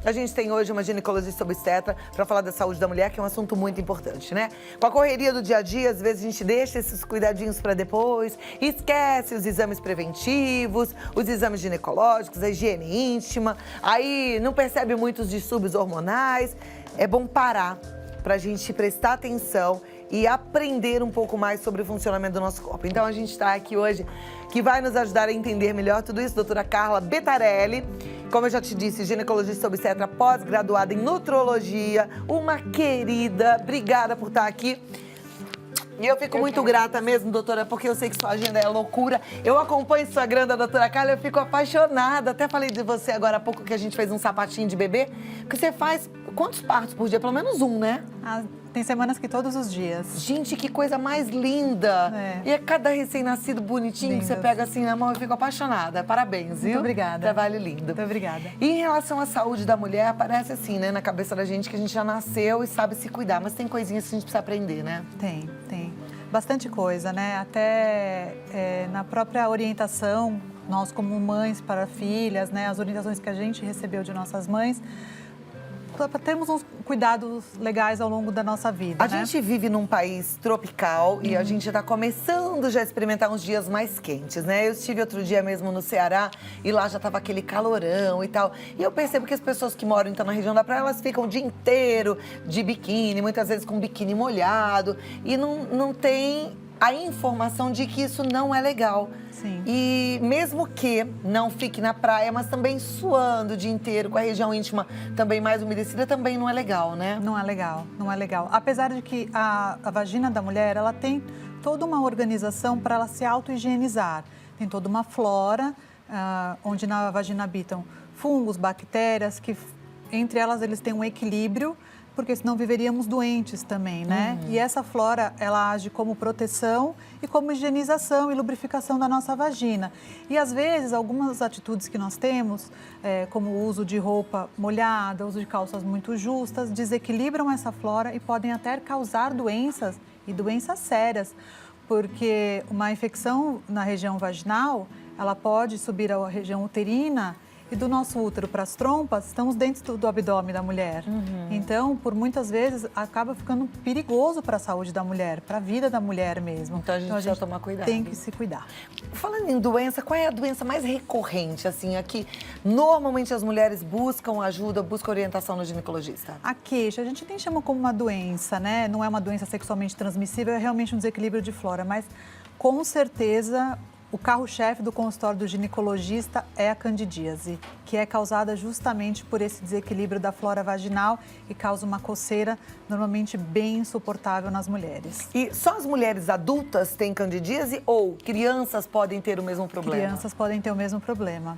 A gente tem hoje uma ginecologista obstetra para falar da saúde da mulher, que é um assunto muito importante, né? Com a correria do dia a dia, às vezes a gente deixa esses cuidadinhos para depois, esquece os exames preventivos, os exames ginecológicos, a higiene íntima, aí não percebe muitos distúrbios hormonais. É bom parar para a gente prestar atenção e aprender um pouco mais sobre o funcionamento do nosso corpo. Então a gente está aqui hoje, que vai nos ajudar a entender melhor tudo isso, doutora Carla Betarelli, como eu já te disse, ginecologista obstetra pós-graduada em nutrologia, uma querida, obrigada por estar aqui. E eu fico muito grata mesmo, doutora, porque eu sei que sua agenda é loucura. Eu acompanho o Instagram da doutora Carla e eu fico apaixonada. Até falei de você agora há pouco que a gente fez um sapatinho de bebê. Que você faz quantos partos por dia? Pelo menos um, né? Tem semanas que todos os dias. Gente, que coisa mais linda. É. E é cada recém-nascido bonitinho que você pega assim na mão. Eu fico apaixonada. Parabéns, viu? Muito obrigada. Trabalho lindo. Muito obrigada. E em relação à saúde da mulher, parece assim, né? Na cabeça da gente que a gente já nasceu e sabe se cuidar. Mas tem coisinhas que a gente precisa aprender, né? Tem. Bastante coisa, né? Até na própria orientação, nós como mães para filhas, né? As orientações que a gente recebeu de nossas mães, temos uns cuidados legais ao longo da nossa vida, A gente vive num país tropical e a gente está começando já a experimentar uns dias mais quentes, né? Eu estive outro dia mesmo no Ceará e lá já tava aquele calorão e tal. E eu percebo que as pessoas que moram então na região da praia, elas ficam o dia inteiro de biquíni, muitas vezes com biquíni molhado e não tem a informação de que isso não é legal. Sim. E mesmo que não fique na praia, mas também suando o dia inteiro, com a região íntima também mais umedecida, também não é legal, né? Não é legal. Apesar de que a vagina da mulher, ela tem toda uma organização para ela se auto-higienizar. Tem toda uma flora, onde na vagina habitam fungos, bactérias, que entre elas eles têm um equilíbrio, porque senão viveríamos doentes também, né? E essa flora, ela age como proteção e como higienização e lubrificação da nossa vagina. E às vezes, algumas atitudes que nós temos, como o uso de roupa molhada, uso de calças muito justas, desequilibram essa flora e podem até causar doenças, e doenças sérias, porque uma infecção na região vaginal, ela pode subir à região uterina, e do nosso útero para as trompas, estamos dentro do abdômen da mulher. Então, por muitas vezes, acaba ficando perigoso para a saúde da mulher, para a vida da mulher mesmo. Então a gente precisa tomar cuidado. Tem que se cuidar. Falando em doença, qual é a doença mais recorrente, assim, aqui? Normalmente as mulheres buscam ajuda, buscam orientação no ginecologista. A queixa, a gente nem chama como uma doença, né? Não é uma doença sexualmente transmissível, é realmente um desequilíbrio de flora, mas com certeza o carro-chefe do consultório do ginecologista é a candidíase, que é causada justamente por esse desequilíbrio da flora vaginal e causa uma coceira normalmente bem insuportável nas mulheres. E só as mulheres adultas têm candidíase ou crianças podem ter o mesmo problema? Crianças podem ter o mesmo problema,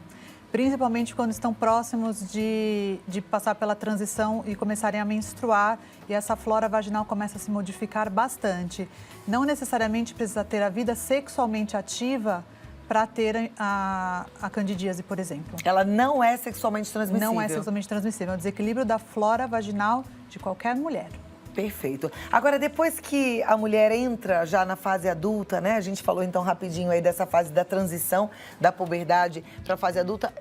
principalmente quando estão próximos de passar pela transição e começarem a menstruar, e essa flora vaginal começa a se modificar bastante. Não necessariamente precisa ter a vida sexualmente ativa para ter a candidíase, por exemplo. Ela não é sexualmente transmissível? Não é sexualmente transmissível, é um desequilíbrio da flora vaginal de qualquer mulher. Perfeito. Agora, depois que a mulher entra já na fase adulta, né? A gente falou então rapidinho aí dessa fase da transição da puberdade para a fase adulta.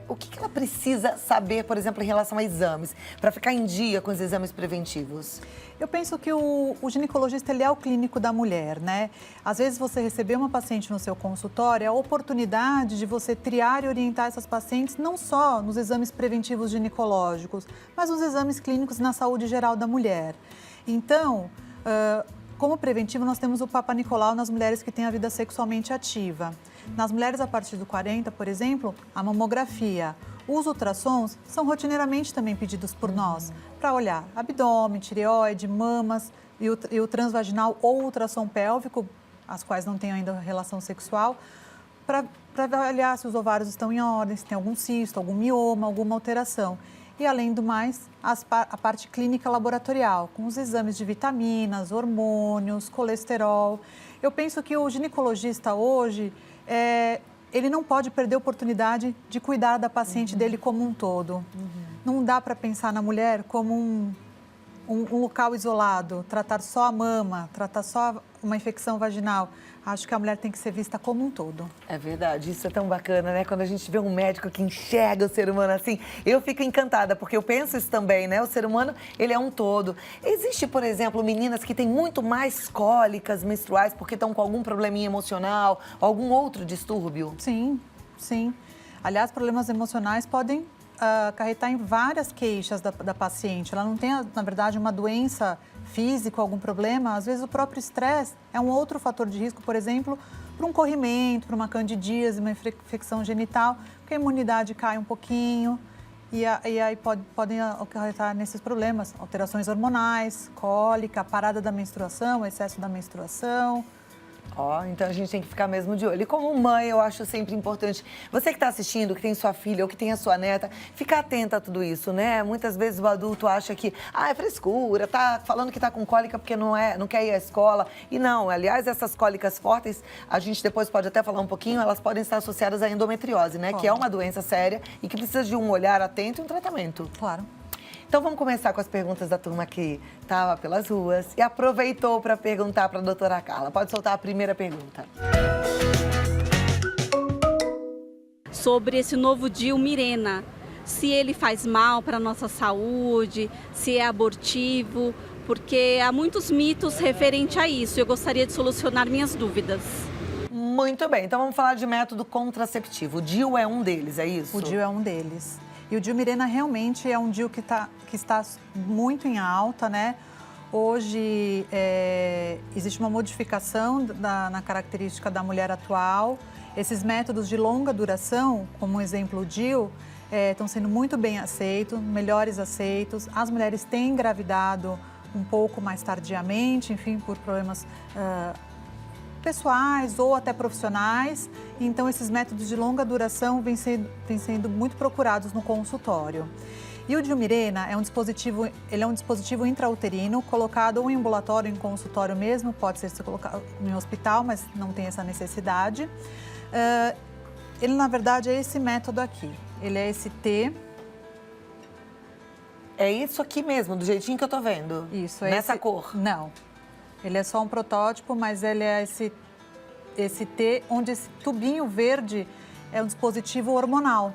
O que ela precisa saber, por exemplo, em relação a exames, para ficar em dia com os exames preventivos? Eu penso que o ginecologista, ele é o clínico da mulher, né? Às vezes você receber uma paciente no seu consultório, é a oportunidade de você triar e orientar essas pacientes não só nos exames preventivos ginecológicos, mas nos exames clínicos na saúde geral da mulher. Então, como preventivo, nós temos o Papa Nicolau nas mulheres que têm a vida sexualmente ativa. Nas mulheres a partir do 40, por exemplo, a mamografia. Os ultrassons são rotineiramente também pedidos por nós para olhar abdômen, tireoide, mamas e o transvaginal ou ultrassom pélvico, as quais não têm ainda relação sexual, para avaliar se os ovários estão em ordem, se tem algum cisto, algum mioma, alguma alteração. E, além do mais, a parte clínica laboratorial, com os exames de vitaminas, hormônios, colesterol. Eu penso que o ginecologista hoje, ele não pode perder a oportunidade de cuidar da paciente dele como um todo. Não dá para pensar na mulher como um local isolado, tratar só a mama, tratar só uma infecção vaginal, acho que a mulher tem que ser vista como um todo. É verdade, isso é tão bacana, né? Quando a gente vê um médico que enxerga o ser humano assim, eu fico encantada, porque eu penso isso também, né? O ser humano, ele é um todo. Existe, por exemplo, meninas que têm muito mais cólicas menstruais porque estão com algum probleminha emocional, algum outro distúrbio? Sim, sim. Aliás, problemas emocionais podem acarretar em várias queixas da paciente. Ela não tem, na verdade, uma doença física, algum problema. Às vezes, o próprio estresse é um outro fator de risco, por exemplo, para um corrimento, para uma candidíase, uma infecção genital, porque a imunidade cai um pouquinho e aí podem acarretar nesses problemas. Alterações hormonais, cólica, parada da menstruação, excesso da menstruação. Então a gente tem que ficar mesmo de olho. E como mãe, eu acho sempre importante, você que está assistindo, que tem sua filha ou que tem a sua neta, ficar atenta a tudo isso, né? Muitas vezes o adulto acha que, é frescura, tá falando que tá com cólica porque não quer ir à escola. E não, aliás, essas cólicas fortes, a gente depois pode até falar um pouquinho, elas podem estar associadas à endometriose, né? Que é uma doença séria e que precisa de um olhar atento e um tratamento. Claro. Então vamos começar com as perguntas da turma que estava pelas ruas e aproveitou para perguntar para a doutora Carla. Pode soltar a primeira pergunta. Sobre esse novo DIU Mirena, se ele faz mal para a nossa saúde, se é abortivo, porque há muitos mitos referente a isso. Eu gostaria de solucionar minhas dúvidas. Muito bem, então vamos falar de método contraceptivo. O DIU é um deles, é isso? O DIU é um deles. E o DIU Mirena realmente é um DIU que está muito em alta, né? Hoje existe uma modificação na característica da mulher atual. Esses métodos de longa duração, como um exemplo o DIU, estão sendo muito bem aceitos, melhores aceitos. As mulheres têm engravidado um pouco mais tardiamente, enfim, por problemas pessoais ou até profissionais. Então, esses métodos de longa duração vêm sendo muito procurados no consultório. E o DIU Mirena é um dispositivo intrauterino, colocado ou em ambulatório ou em consultório mesmo, pode ser colocado em hospital, mas não tem essa necessidade. Ele, na verdade, é esse método aqui. Ele é esse T. É isso aqui mesmo, do jeitinho que eu tô vendo? Isso. Nessa cor? Não. Ele é só um protótipo, mas ele é esse T, onde esse tubinho verde é um dispositivo hormonal.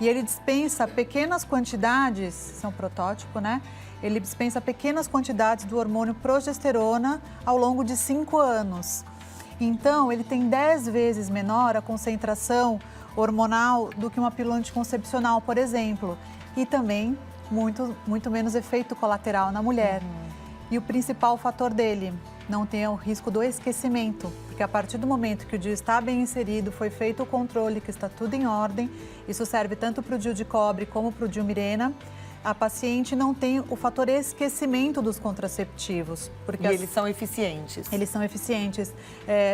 E ele dispensa pequenas quantidades, isso é um protótipo, né? Ele dispensa pequenas quantidades do hormônio progesterona ao longo de 5 anos. Então, ele tem 10 vezes menor a concentração hormonal do que uma pílula anticoncepcional, por exemplo. E também muito menos efeito colateral na mulher. E o principal fator dele, não tem o risco do esquecimento, porque a partir do momento que o DIU está bem inserido, foi feito o controle, que está tudo em ordem, isso serve tanto para o DIU de cobre como para o DIU Mirena, a paciente não tem o fator esquecimento dos contraceptivos. Porque eles são eficientes? Eles são eficientes.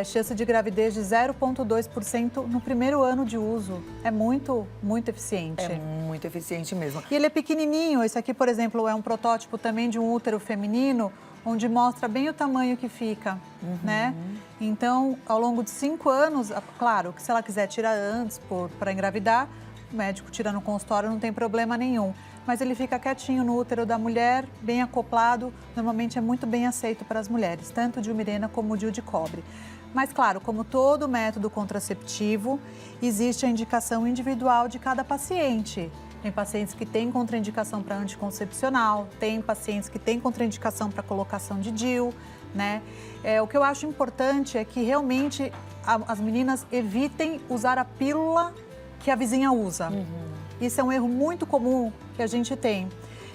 Chance de gravidez de 0,2% no primeiro ano de uso. É muito, muito eficiente. É muito eficiente mesmo. E ele é pequenininho. Esse aqui, por exemplo, é um protótipo também de um útero feminino, onde mostra bem o tamanho que fica, né? Então, ao longo de 5 anos, claro, que se ela quiser tirar antes para engravidar, o médico tira no consultório, não tem problema nenhum. Mas ele fica quietinho no útero da mulher, bem acoplado, normalmente é muito bem aceito para as mulheres, tanto o DIU Mirena como o DIU de cobre. Mas, claro, como todo método contraceptivo, existe a indicação individual de cada paciente. Tem pacientes que têm contraindicação para anticoncepcional, tem pacientes que têm contraindicação para colocação de DIU, né? O que eu acho importante é que realmente as meninas evitem usar a pílula que a vizinha usa. Isso é um erro muito comum que a gente tem.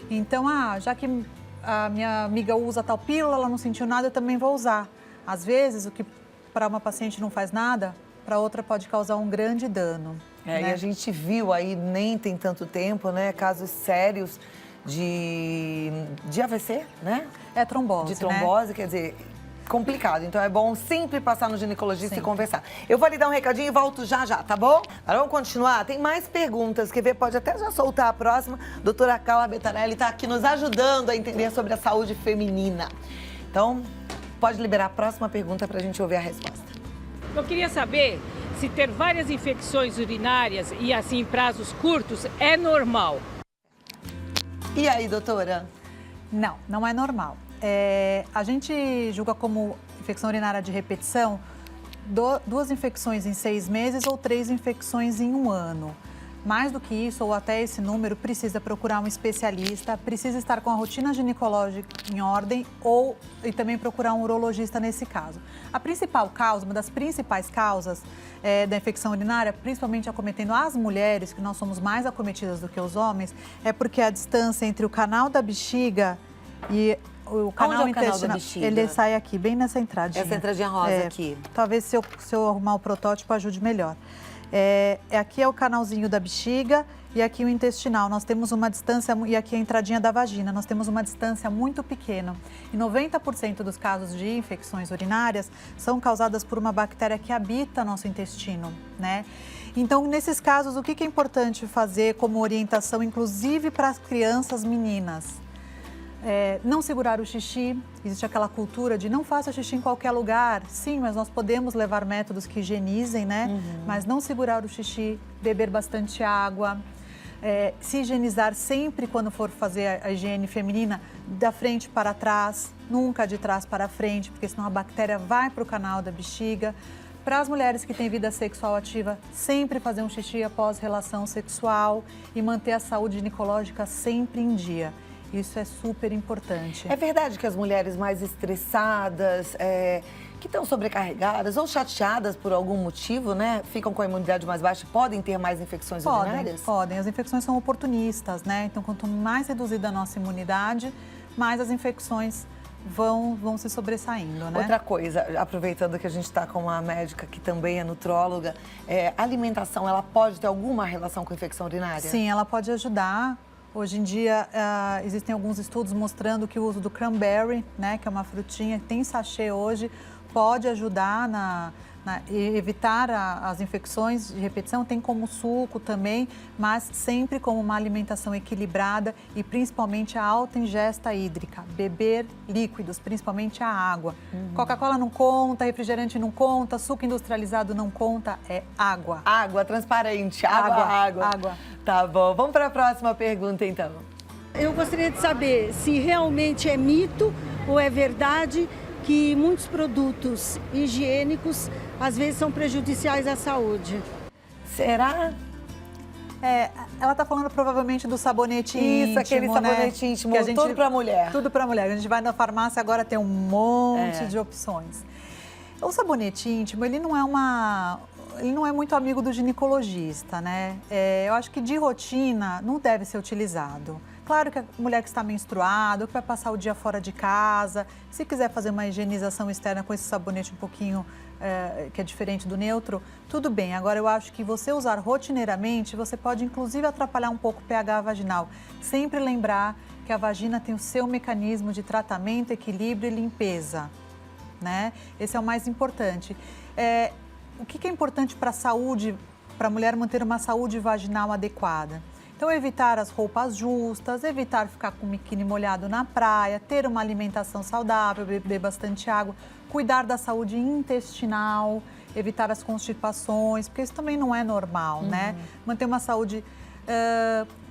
Então, já que a minha amiga usa tal pílula, ela não sentiu nada, eu também vou usar. Às vezes, o que para uma paciente não faz nada, para outra pode causar um grande dano. Né? E a gente viu aí, nem tem tanto tempo, né, casos sérios de AVC, né? É trombose, de trombose, né? Quer dizer, complicado. Então é bom sempre passar no ginecologista Sim. e conversar. Eu vou lhe dar um recadinho e volto já, tá bom? Agora vamos continuar? Tem mais perguntas. Quer ver? Pode até já soltar a próxima. Doutora Carla Bettanelli está aqui nos ajudando a entender sobre a saúde feminina. Então, pode liberar a próxima pergunta para a gente ouvir a resposta. Eu queria saber se ter várias infecções urinárias e assim prazos curtos é normal. E aí, doutora? Não, não é normal. A gente julga como infecção urinária de repetição, 2 infecções em 6 meses ou 3 infecções em 1 ano. Mais do que isso, ou até esse número, precisa procurar um especialista, precisa estar com a rotina ginecológica em ordem e também procurar um urologista nesse caso. A principal causa, uma das principais causas da infecção urinária, principalmente acometendo as mulheres, que nós somos mais acometidas do que os homens, é porque a distância entre o canal da bexiga e o canal Onde é o canal da intestinal, bexiga? ele sai aqui, bem nessa entradinha. Essa entradinha rosa aqui. Talvez se eu arrumar o protótipo ajude melhor. Aqui é o canalzinho da bexiga e aqui o intestinal. Nós temos uma distância, e aqui a entradinha da vagina, nós temos uma distância muito pequena. E 90% dos casos de infecções urinárias são causadas por uma bactéria que habita nosso intestino, né? Então, nesses casos, o que é importante fazer como orientação, inclusive para as crianças meninas? Não segurar o xixi, existe aquela cultura de não faça xixi em qualquer lugar. Sim, mas nós podemos levar métodos que higienizem, né? Mas não segurar o xixi, beber bastante água, se higienizar sempre quando for fazer a higiene feminina, da frente para trás, nunca de trás para frente, porque senão a bactéria vai para o canal da bexiga. Para as mulheres que têm vida sexual ativa, sempre fazer um xixi após relação sexual e manter a saúde ginecológica sempre em dia. Isso é super importante. É verdade que as mulheres mais estressadas, que estão sobrecarregadas ou chateadas por algum motivo, né? Ficam com a imunidade mais baixa, podem ter mais infecções urinárias? Podem. As infecções são oportunistas, né? Então, quanto mais reduzida a nossa imunidade, mais as infecções vão se sobressaindo, né? Outra coisa, aproveitando que a gente está com uma médica que também é nutróloga, a alimentação, ela pode ter alguma relação com infecção urinária? Sim, ela pode ajudar. Hoje em dia, existem alguns estudos mostrando que o uso do cranberry, né, que é uma frutinha que tem sachê hoje, pode ajudar e evitar as infecções de repetição. Tem como suco também, mas sempre como uma alimentação equilibrada e principalmente a alta ingesta hídrica. Beber líquidos, principalmente a água. Coca-Cola não conta, refrigerante não conta, suco industrializado não conta, é água. Água transparente, água. Tá bom, vamos para a próxima pergunta então. Eu gostaria de saber se realmente é mito ou é verdade que muitos produtos higiênicos às vezes são prejudiciais à saúde. Será? Ela está falando provavelmente do sabonete íntimo. Isso, aquele sabonete íntimo, tudo para mulher. Tudo para mulher. A gente vai na farmácia agora, tem um monte de opções. O sabonete íntimo, ele não é muito amigo do ginecologista, né? Eu acho que de rotina não deve ser utilizado. Claro que a mulher que está menstruada, que vai passar o dia fora de casa, se quiser fazer uma higienização externa com esse sabonete um pouquinho, que é diferente do neutro, tudo bem. Agora, eu acho que você usar rotineiramente, você pode inclusive atrapalhar um pouco o pH vaginal. Sempre lembrar que a vagina tem o seu mecanismo de tratamento, equilíbrio e limpeza, né? Esse é o mais importante. O que é importante para a saúde, para a mulher manter uma saúde vaginal adequada? Então, evitar as roupas justas, evitar ficar com o biquíni molhado na praia, ter uma alimentação saudável, beber bastante água, cuidar da saúde intestinal, evitar as constipações, porque isso também não é normal, né? Manter uma saúde,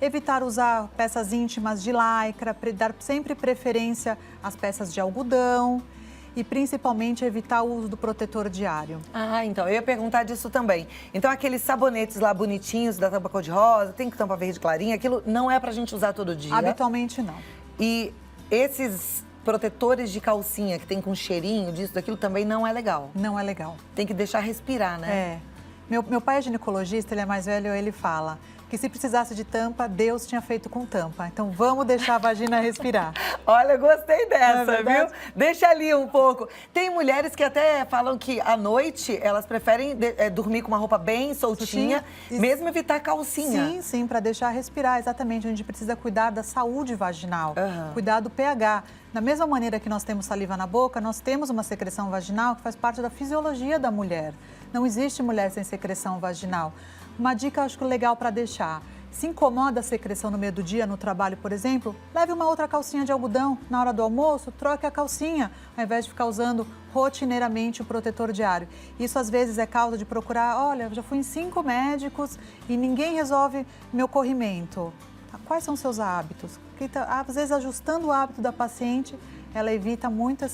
evitar usar peças íntimas de lycra, dar sempre preferência às peças de algodão. E principalmente evitar o uso do protetor diário. Então, eu ia perguntar disso também. Então, aqueles sabonetes lá bonitinhos, da tampa cor-de-rosa, tem tampa verde clarinha, aquilo não é pra gente usar todo dia? Habitualmente não. E esses protetores de calcinha que tem com cheirinho disso, daquilo também não é legal? Não é legal. Tem que deixar respirar, né? Meu pai é ginecologista, ele é mais velho, ele fala que se precisasse de tampa, Deus tinha feito com tampa. Então, vamos deixar a vagina respirar. Olha, gostei dessa, viu? Deixa ali um pouco. Tem mulheres que até falam que à noite elas preferem dormir com uma roupa bem soltinha, mesmo evitar calcinha. Sim, para deixar respirar, exatamente. A gente precisa cuidar da saúde vaginal, cuidar do pH. Da mesma maneira que nós temos saliva na boca, nós temos uma secreção vaginal que faz parte da fisiologia da mulher. Não existe mulher sem secreção vaginal. Uma dica, acho que legal para deixar. Se incomoda a secreção no meio do dia, no trabalho, por exemplo, leve uma outra calcinha de algodão. Na hora do almoço, troque a calcinha, ao invés de ficar usando rotineiramente o protetor diário. Isso, às vezes, é causa de procurar, olha, já fui em 5 médicos e ninguém resolve meu corrimento. Quais são os seus hábitos? Porque, às vezes, ajustando o hábito da paciente, ela evita muito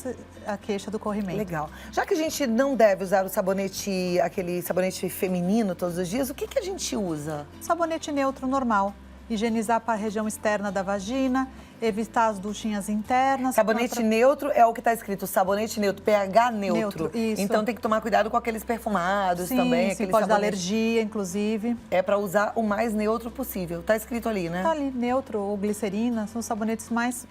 a queixa do corrimento. Legal. Já que a gente não deve usar o sabonete, aquele sabonete feminino todos os dias, o que a gente usa? Sabonete neutro normal. Higienizar para a região externa da vagina, evitar as duchinhas internas. Sabonete neutro é o que está escrito, sabonete neutro, pH neutro. Isso. Então tem que tomar cuidado com aqueles perfumados Sim, também. sim, pode dar alergia, inclusive. É para usar o mais neutro possível. Tá escrito ali, né? Tá ali, neutro ou glicerina, são os sabonetes mais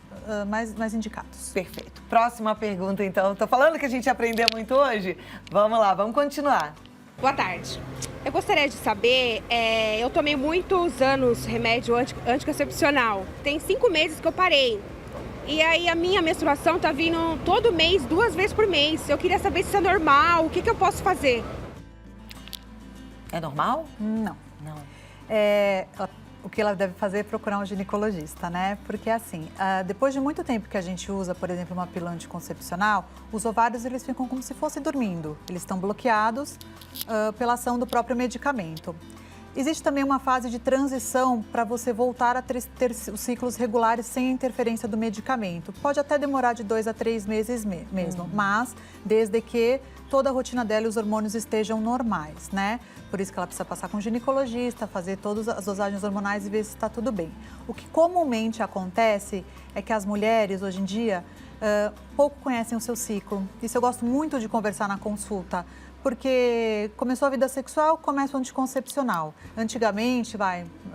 indicados. Perfeito. Próxima pergunta, então. Tô falando que a gente aprendeu muito hoje? Vamos lá, vamos continuar. Boa tarde. Eu gostaria de saber, eu tomei muitos anos remédio anticoncepcional. Tem 5 meses que eu parei. E aí a minha menstruação tá vindo todo mês, 2 vezes por mês. Eu queria saber se isso é normal, o que eu posso fazer? É normal? Não. Não. O que ela deve fazer é procurar um ginecologista, né? Porque assim, depois de muito tempo que a gente usa, por exemplo, uma pílula anticoncepcional, os ovários eles ficam como se fossem dormindo. Eles estão bloqueados pela ação do próprio medicamento. Existe também uma fase de transição para você voltar a ter os ciclos regulares sem a interferência do medicamento. Pode até demorar de 2 a 3 meses mesmo, mas desde que toda a rotina dela e os hormônios estejam normais, né? Por isso que ela precisa passar com um ginecologista, fazer todas as dosagens hormonais e ver se está tudo bem. O que comumente acontece é que as mulheres, hoje em dia, pouco conhecem o seu ciclo. Isso eu gosto muito de conversar na consulta, porque começou a vida sexual, começa o anticoncepcional. Antigamente,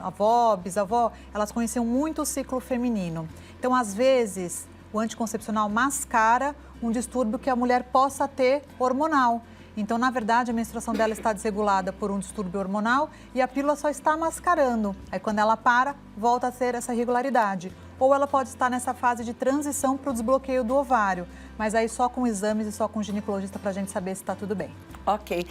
avó, bisavó, elas conheciam muito o ciclo feminino. Então, às vezes, o anticoncepcional mascara um distúrbio que a mulher possa ter hormonal. Então, na verdade, a menstruação dela está desregulada por um distúrbio hormonal e a pílula só está mascarando. Aí, quando ela para, volta a ser essa irregularidade. Ou ela pode estar nessa fase de transição para o desbloqueio do ovário. Mas aí só com exames e só com o ginecologista para a gente saber se está tudo bem. Ok.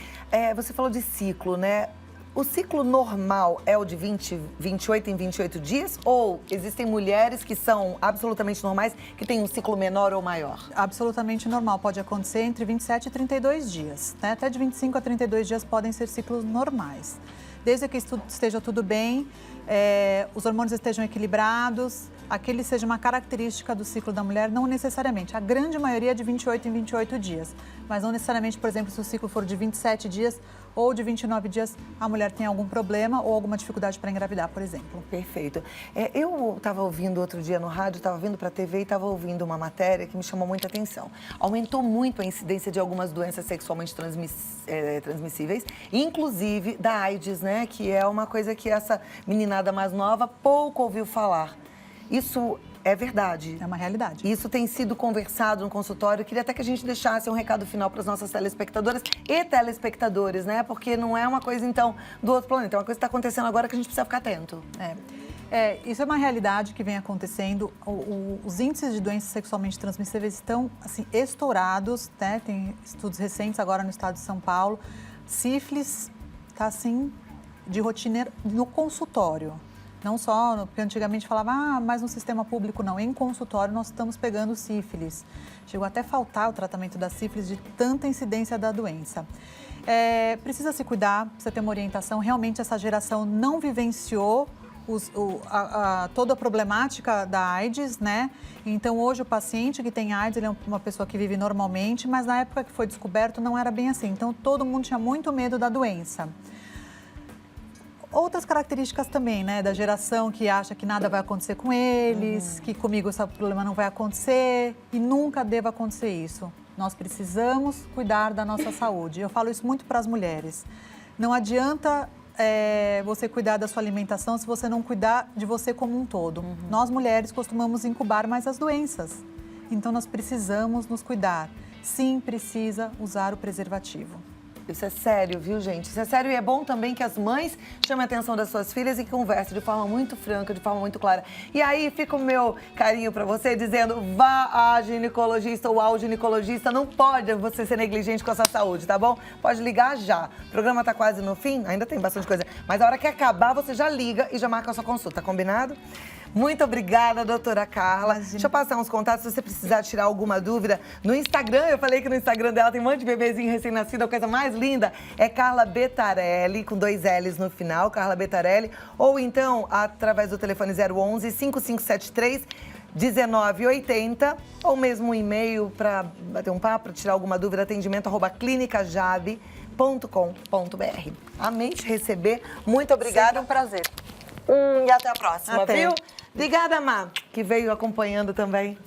Você falou de ciclo, né? O ciclo normal é o de 28 em 28 dias? Ou existem mulheres que são absolutamente normais, que têm um ciclo menor ou maior? Absolutamente normal. Pode acontecer entre 27 e 32 dias. Né? Até de 25 a 32 dias podem ser ciclos normais. Desde que esteja tudo bem, os hormônios estejam equilibrados, aquele seja uma característica do ciclo da mulher, não necessariamente. A grande maioria é de 28 em 28 dias. Mas não necessariamente, por exemplo, se o ciclo for de 27 dias ou de 29 dias, a mulher tem algum problema ou alguma dificuldade para engravidar, por exemplo. Perfeito. Eu estava ouvindo outro dia no rádio, estava vindo para a TV e estava ouvindo uma matéria que me chamou muita atenção. Aumentou muito a incidência de algumas doenças sexualmente transmissíveis, inclusive da AIDS, né? Que é uma coisa que essa meninada mais nova pouco ouviu falar. Isso é verdade. É uma realidade. Isso tem sido conversado no consultório. Eu queria até que a gente deixasse um recado final para as nossas telespectadoras e telespectadores, né? Porque não é uma coisa, então, do outro planeta. É uma coisa que está acontecendo agora que a gente precisa ficar atento. Isso é uma realidade que vem acontecendo. Os índices de doenças sexualmente transmissíveis estão, assim, estourados, né? Tem estudos recentes agora no estado de São Paulo. Sífilis está, assim, de rotina no consultório. Não só, porque antigamente falava, mas no sistema público não. Em consultório nós estamos pegando sífilis. Chegou até a faltar o tratamento da sífilis de tanta incidência da doença. Precisa se cuidar, precisa ter uma orientação. Realmente essa geração não vivenciou toda a problemática da AIDS, né? Então hoje o paciente que tem AIDS, ele é uma pessoa que vive normalmente, mas na época que foi descoberto não era bem assim. Então todo mundo tinha muito medo da doença. Outras características também, né, da geração que acha que nada vai acontecer com eles, que comigo esse problema não vai acontecer e nunca deva acontecer isso. Nós precisamos cuidar da nossa saúde. Eu falo isso muito para as mulheres. Não adianta você cuidar da sua alimentação se você não cuidar de você como um todo. Nós mulheres costumamos incubar mais as doenças. Então nós precisamos nos cuidar. Sim, precisa usar o preservativo. Isso é sério, viu, gente? Isso é sério e é bom também que as mães chamem a atenção das suas filhas e conversem de forma muito franca, de forma muito clara. E aí fica o meu carinho pra você dizendo, vá à ginecologista ou ao ginecologista. Não pode você ser negligente com a sua saúde, tá bom? Pode ligar já. O programa tá quase no fim, ainda tem bastante coisa. Mas a hora que acabar, você já liga e já marca a sua consulta, combinado? Muito obrigada, doutora Carla. Imagina. Deixa eu passar uns contatos, se você precisar tirar alguma dúvida. No Instagram, eu falei que no Instagram dela tem um monte de bebezinho recém-nascido, a coisa mais linda é Carla Betarelli, com 2 L's no final, Carla Betarelli. Ou então, através do telefone 011 5573 1980, ou mesmo um e-mail para bater um papo, tirar alguma dúvida, atendimento @clinicajave.com.br. Amei te receber, muito obrigada. Sempre um prazer. E até a próxima, Até. viu? Obrigada, Má, que veio acompanhando também.